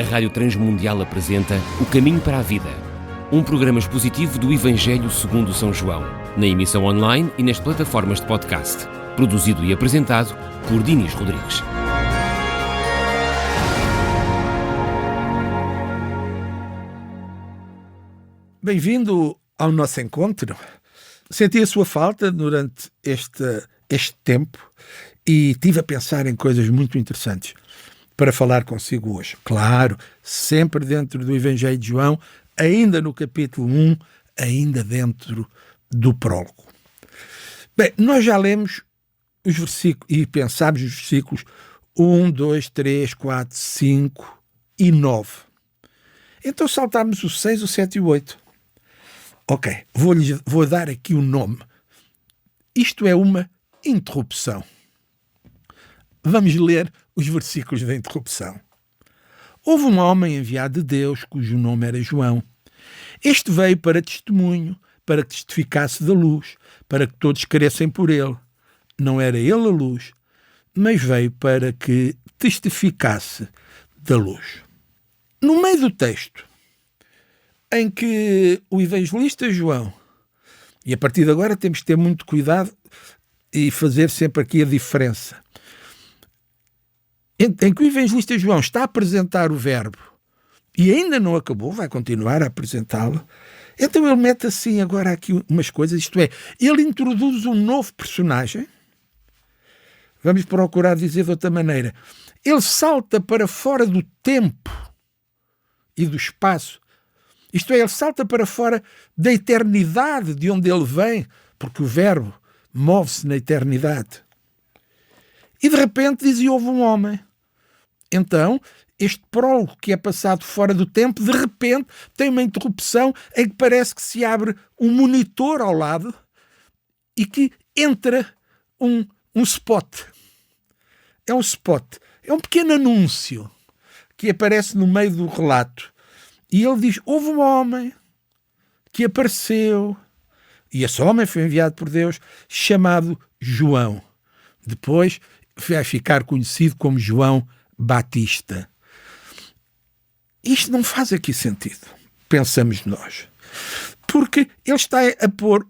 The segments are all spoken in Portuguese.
A Rádio Transmundial apresenta O Caminho para a Vida, um programa expositivo do Evangelho segundo São João, na emissão online e nas plataformas de podcast, produzido e apresentado por Dinis Rodrigues. Bem-vindo ao nosso encontro. Senti a sua falta durante este tempo e estive a pensar em coisas muito interessantes para falar consigo hoje. Claro, sempre dentro do Evangelho de João, ainda no capítulo 1, ainda dentro do prólogo. Bem, nós já lemos os versículos e pensámos os versículos 1, 2, 3, 4, 5 e 9. Então saltámos o 6, o 7 e o 8. Ok, vou dar aqui o nome. Isto é uma interrupção. Vamos ler os versículos da interrupção. Houve um homem enviado de Deus, cujo nome era João. Este veio para testemunho, para que testificasse da luz, para que todos crescem por ele. Não era ele a luz, mas veio para que testificasse da luz. No meio do texto, em que o evangelista João, e a partir de agora temos que ter muito cuidado e fazer sempre aqui a diferença, em que o evangelista João está a apresentar o verbo e ainda não acabou, vai continuar a apresentá-lo, então ele mete assim agora aqui umas coisas, isto é, ele introduz um novo personagem. Vamos procurar dizer de outra maneira. Ele salta para fora do tempo e do espaço. Isto é, ele salta para fora da eternidade de onde ele vem, porque o verbo move-se na eternidade. E de repente diz, e houve um homem. Então, este prólogo que é passado fora do tempo, de repente tem uma interrupção em que parece que se abre um monitor ao lado e que entra um spot. É um spot. É um pequeno anúncio que aparece no meio do relato. E ele diz, houve um homem que apareceu, e esse homem foi enviado por Deus, chamado João. Depois vai ficar conhecido como João Batista. Isto não faz aqui sentido, pensamos nós. Porque ele está a pôr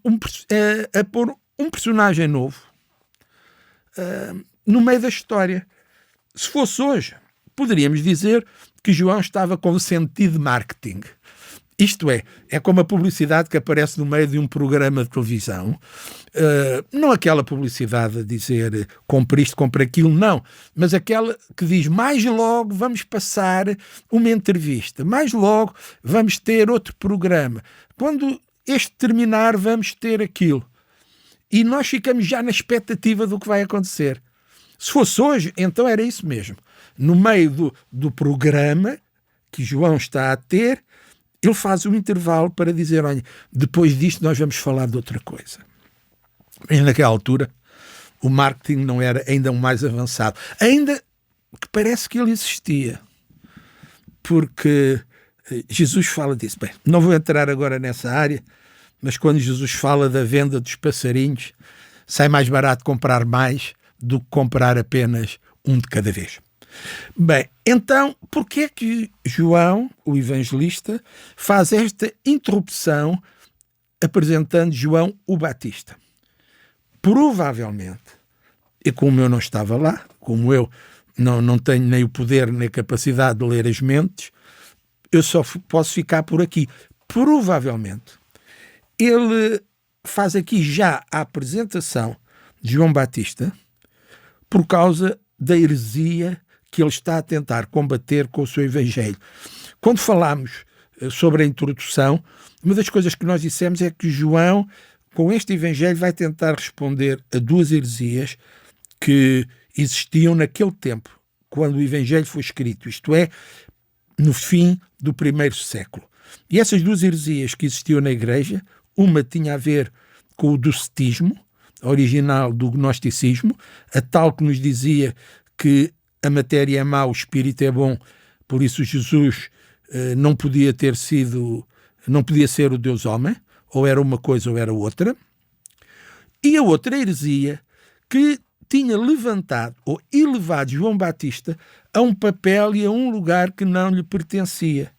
um personagem novo no meio da história. Se fosse hoje, poderíamos dizer que João estava com sentido de marketing. Isto é como a publicidade que aparece no meio de um programa de televisão. Não aquela publicidade a dizer compre isto, compre aquilo, não. Mas aquela que diz mais logo vamos passar uma entrevista. Mais logo vamos ter outro programa. Quando este terminar vamos ter aquilo. E nós ficamos já na expectativa do que vai acontecer. Se fosse hoje, então era isso mesmo. No meio do programa que João está a ter, ele faz um intervalo para dizer, olha, depois disto nós vamos falar de outra coisa. E naquela altura, o marketing não era ainda o mais avançado. Ainda que parece que ele existia. Porque Jesus fala disso. Bem, não vou entrar agora nessa área, mas quando Jesus fala da venda dos passarinhos, sai mais barato comprar mais do que comprar apenas um de cada vez. Bem, então, porquê é que João, o evangelista, faz esta interrupção apresentando João o Batista? Provavelmente, e como eu não estava lá, como eu não tenho nem o poder nem a capacidade de ler as mentes, eu só posso ficar por aqui. Provavelmente, ele faz aqui já a apresentação de João Batista por causa da heresia que ele está a tentar combater com o seu evangelho. Quando falámos sobre a introdução, uma das coisas que nós dissemos é que João, com este evangelho, vai tentar responder a duas heresias que existiam naquele tempo, quando o evangelho foi escrito, isto é, no fim do primeiro século. E essas duas heresias que existiam na igreja, uma tinha a ver com o docetismo, original do gnosticismo, a tal que nos dizia que a matéria é má, o espírito é bom, por isso Jesus não podia ser o Deus homem, ou era uma coisa ou era outra. E a outra heresia que tinha levantado ou elevado João Batista a um papel e a um lugar que não lhe pertencia.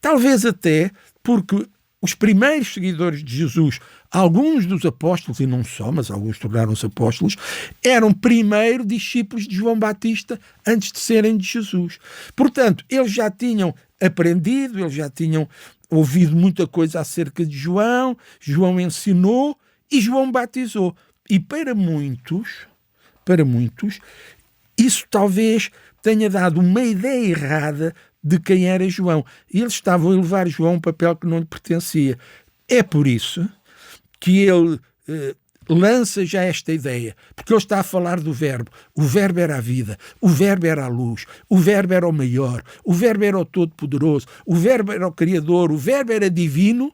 Talvez até porque os primeiros seguidores de Jesus, alguns dos apóstolos, e não só, mas alguns tornaram-se apóstolos, eram primeiro discípulos de João Batista antes de serem de Jesus. Portanto, eles já tinham aprendido, eles já tinham ouvido muita coisa acerca de João, João ensinou e João batizou. E para muitos, isso talvez tenha dado uma ideia errada de quem era João. E eles estavam a levar João a um papel que não lhe pertencia. É por isso que ele lança já esta ideia, porque ele está a falar do Verbo. O Verbo era a vida, o Verbo era a luz, o Verbo era o maior, o Verbo era o Todo-Poderoso, o Verbo era o Criador, o Verbo era divino.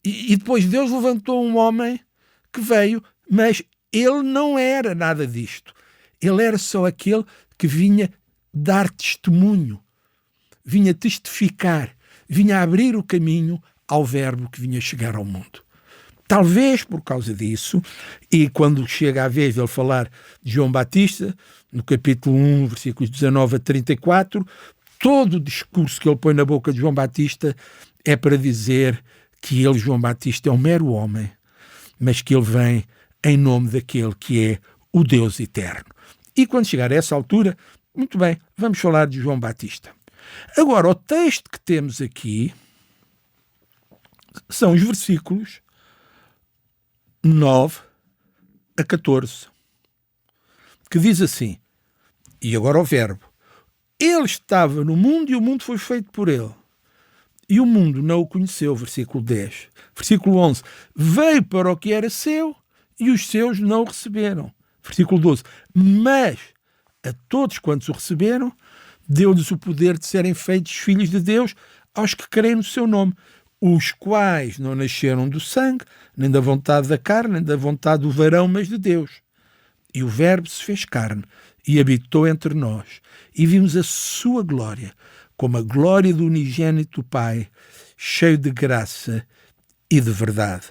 E depois Deus levantou um homem que veio, mas ele não era nada disto. Ele era só aquele que vinha dar testemunho, vinha testificar, vinha abrir o caminho ao Verbo que vinha chegar ao mundo. Talvez por causa disso, e quando chega a vez de ele falar de João Batista, no capítulo 1, versículos 19 a 34, todo o discurso que ele põe na boca de João Batista é para dizer que ele, João Batista, é um mero homem, mas que ele vem em nome daquele que é o Deus eterno. E quando chegar a essa altura, muito bem, vamos falar de João Batista. Agora, o texto que temos aqui são os versículos 9 a 14, que diz assim, e agora o verbo, ele estava no mundo e o mundo foi feito por ele, e o mundo não o conheceu, versículo 10. Versículo 11, veio para o que era seu e os seus não o receberam. Versículo 12, mas a todos quantos o receberam, deu-lhes o poder de serem feitos filhos de Deus aos que creem no seu nome, os quais não nasceram do sangue, nem da vontade da carne, nem da vontade do varão, mas de Deus. E o Verbo se fez carne e habitou entre nós, e vimos a sua glória, como a glória do unigênito do Pai, cheio de graça e de verdade.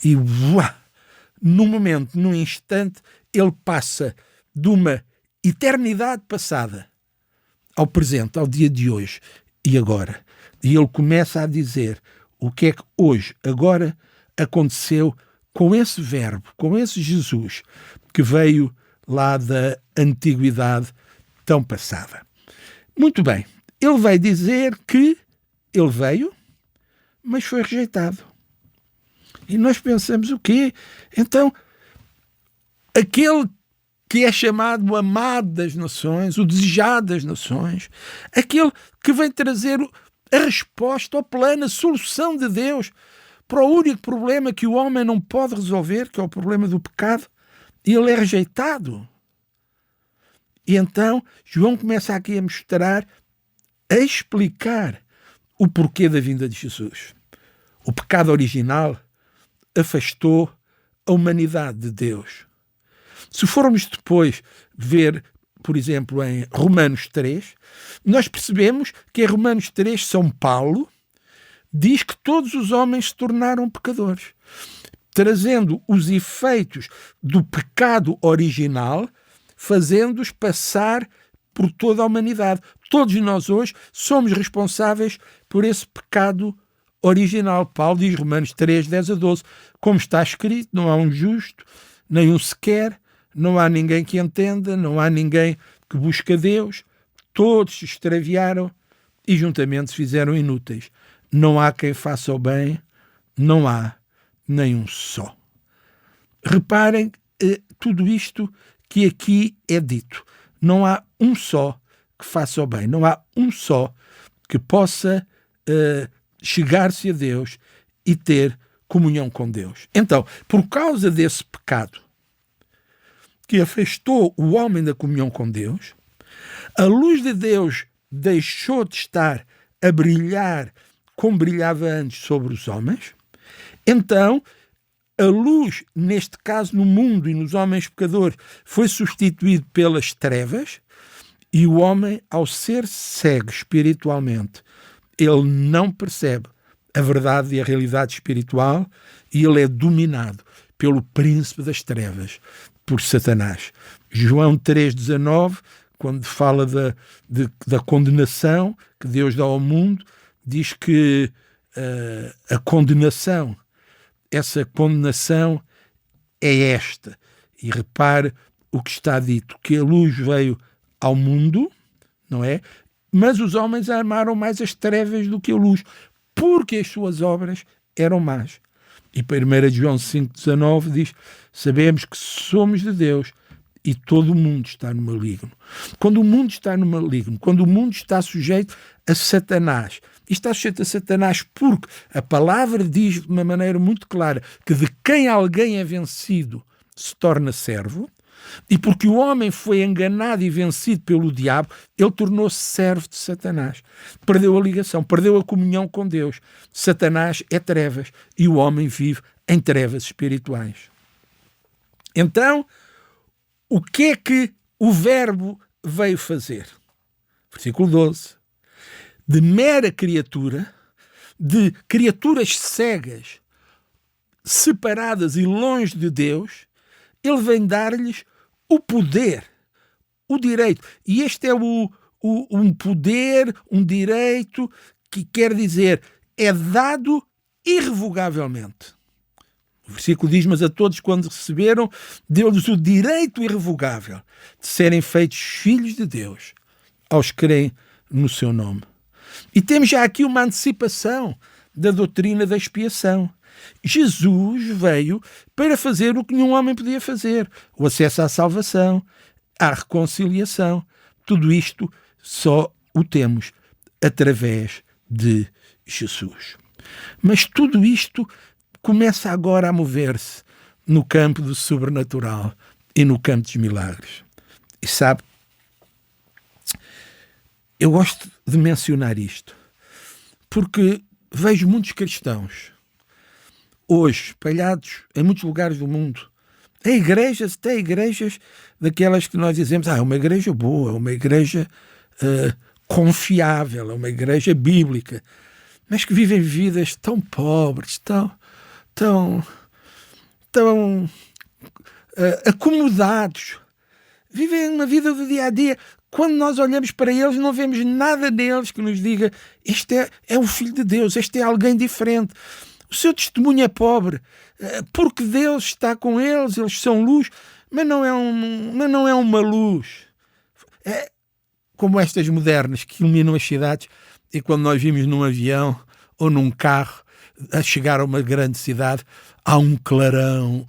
E num momento, num instante, ele passa de uma eternidade passada ao presente, ao dia de hoje e agora. E ele começa a dizer o que é que hoje, agora, aconteceu com esse Verbo, com esse Jesus que veio lá da antiguidade tão passada. Muito bem, ele vai dizer que ele veio, mas foi rejeitado. E nós pensamos o quê? Então, aquele que é chamado o amado das nações, o desejado das nações, aquele que vem trazer a resposta ao plano, a solução de Deus para o único problema que o homem não pode resolver, que é o problema do pecado, e ele é rejeitado. E então, João começa aqui a mostrar, a explicar o porquê da vinda de Jesus. O pecado original afastou a humanidade de Deus. Se formos depois ver, por exemplo, em Romanos 3, nós percebemos que em Romanos 3, São Paulo diz que todos os homens se tornaram pecadores, trazendo os efeitos do pecado original, fazendo-os passar por toda a humanidade. Todos nós hoje somos responsáveis por esse pecado original. Paulo diz, Romanos 3, 10 a 12, como está escrito, não há um justo, nem um sequer, não há ninguém que entenda, não há ninguém que busque a Deus, todos se extraviaram e juntamente se fizeram inúteis. Não há quem faça o bem, não há nenhum só. Reparem tudo isto que aqui é dito. Não há um só que faça o bem, não há um só que possa chegar-se a Deus e ter comunhão com Deus. Então, por causa desse pecado que afastou o homem da comunhão com Deus, a luz de Deus deixou de estar a brilhar como brilhava antes sobre os homens. Então, a luz, neste caso no mundo e nos homens pecadores, foi substituída pelas trevas, e o homem, ao ser cego espiritualmente, ele não percebe a verdade e a realidade espiritual, e ele é dominado pelo príncipe das trevas, por Satanás. João 3,19, quando fala da condenação que Deus dá ao mundo, diz que a condenação, essa condenação é esta. E repare o que está dito, que a luz veio ao mundo, não é? Mas os homens amaram mais as trevas do que a luz, porque as suas obras eram más. E 1 João 5,19 diz: sabemos que somos de Deus e todo o mundo está no maligno. Quando o mundo está no maligno, quando o mundo está sujeito a Satanás, e está sujeito a Satanás porque a palavra diz de uma maneira muito clara que de quem alguém é vencido se torna servo, e porque o homem foi enganado e vencido pelo diabo, ele tornou-se servo de Satanás. Perdeu a ligação, perdeu a comunhão com Deus. Satanás é trevas e o homem vive em trevas espirituais. Então, o que é que o Verbo veio fazer? Versículo 12. De mera criatura, de criaturas cegas, separadas e longe de Deus, ele vem dar-lhes o poder, o direito. E este é um poder, um direito, que quer dizer, é dado irrevogavelmente. O versículo diz: mas a todos quando receberam, deu-lhes o direito irrevogável de serem feitos filhos de Deus, aos que creem no seu nome. E temos já aqui uma antecipação da doutrina da expiação. Jesus veio para fazer o que nenhum homem podia fazer: o acesso à salvação, à reconciliação. Tudo isto só o temos através de Jesus. Mas tudo isto começa agora a mover-se no campo do sobrenatural e no campo dos milagres. E sabe, eu gosto de mencionar isto porque vejo muitos cristãos hoje espalhados em muitos lugares do mundo, em igrejas, até igrejas daquelas que nós dizemos: é uma igreja boa, é uma igreja confiável, é uma igreja bíblica, mas que vivem vidas tão pobres, tão acomodados, vivem uma vida do dia a dia. Quando nós olhamos para eles, não vemos nada neles que nos diga: este é o Filho de Deus, este é alguém diferente. O seu testemunho é pobre, porque Deus está com eles, eles são luz, mas não é uma luz. É como estas modernas que iluminam as cidades, e quando nós vimos num avião ou num carro a chegar a uma grande cidade, há um clarão,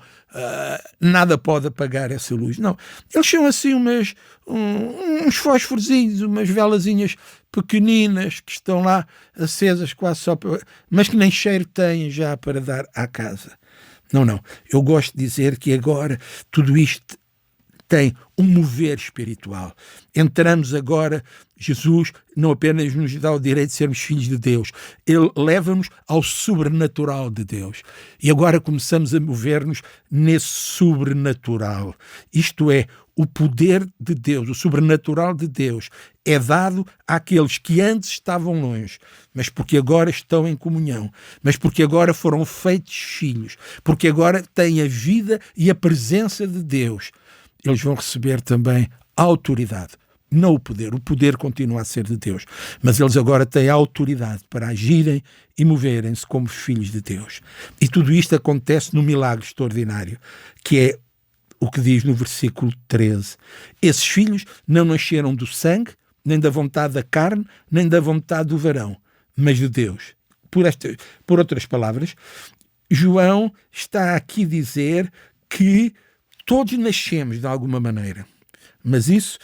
nada pode apagar essa luz. Não, eles são assim uns fósforozinhos, umas velazinhas pequeninas que estão lá acesas quase só mas que nem cheiro têm já para dar à casa. Não. Eu gosto de dizer que agora tudo isto tem um mover espiritual. Entramos agora, Jesus não apenas nos dá o direito de sermos filhos de Deus, Ele leva-nos ao sobrenatural de Deus. E agora começamos a mover-nos nesse sobrenatural. Isto é, o poder de Deus, o sobrenatural de Deus, é dado àqueles que antes estavam longe, mas porque agora estão em comunhão, mas porque agora foram feitos filhos, porque agora têm a vida e a presença de Deus. Eles vão receber também a autoridade, não o poder. O poder continua a ser de Deus, mas eles agora têm a autoridade para agirem e moverem-se como filhos de Deus. E tudo isto acontece num milagre extraordinário, que é o que diz no versículo 13. Esses filhos não nasceram do sangue, nem da vontade da carne, nem da vontade do varão, mas de Deus. Por outras palavras, João está aqui a dizer que todos nascemos de alguma maneira, mas isso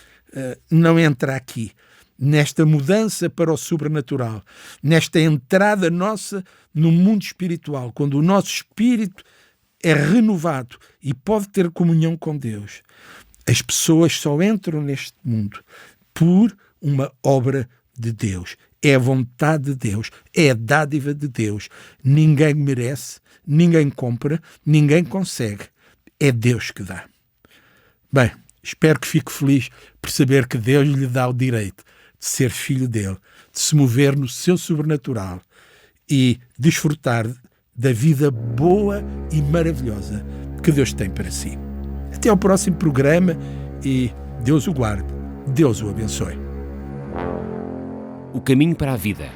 não entra aqui, nesta mudança para o sobrenatural, nesta entrada nossa no mundo espiritual, quando o nosso espírito é renovado e pode ter comunhão com Deus. As pessoas só entram neste mundo por uma obra de Deus. É a vontade de Deus, é a dádiva de Deus. Ninguém merece, ninguém compra, ninguém consegue. É Deus que dá. Bem, espero que fique feliz por saber que Deus lhe dá o direito de ser filho dele, de se mover no seu sobrenatural e desfrutar da vida boa e maravilhosa que Deus tem para si. Até ao próximo programa e Deus o guarde, Deus o abençoe. O Caminho para a Vida,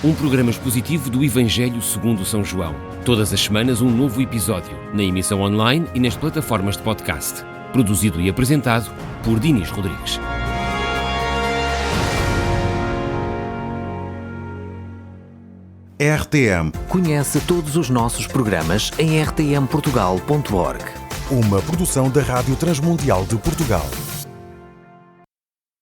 um programa expositivo do Evangelho segundo São João. Todas as semanas um novo episódio, na emissão online e nas plataformas de podcast. Produzido e apresentado por Dinis Rodrigues. RTM. Conhece todos os nossos programas em rtmportugal.org. Uma produção da Rádio Transmundial de Portugal.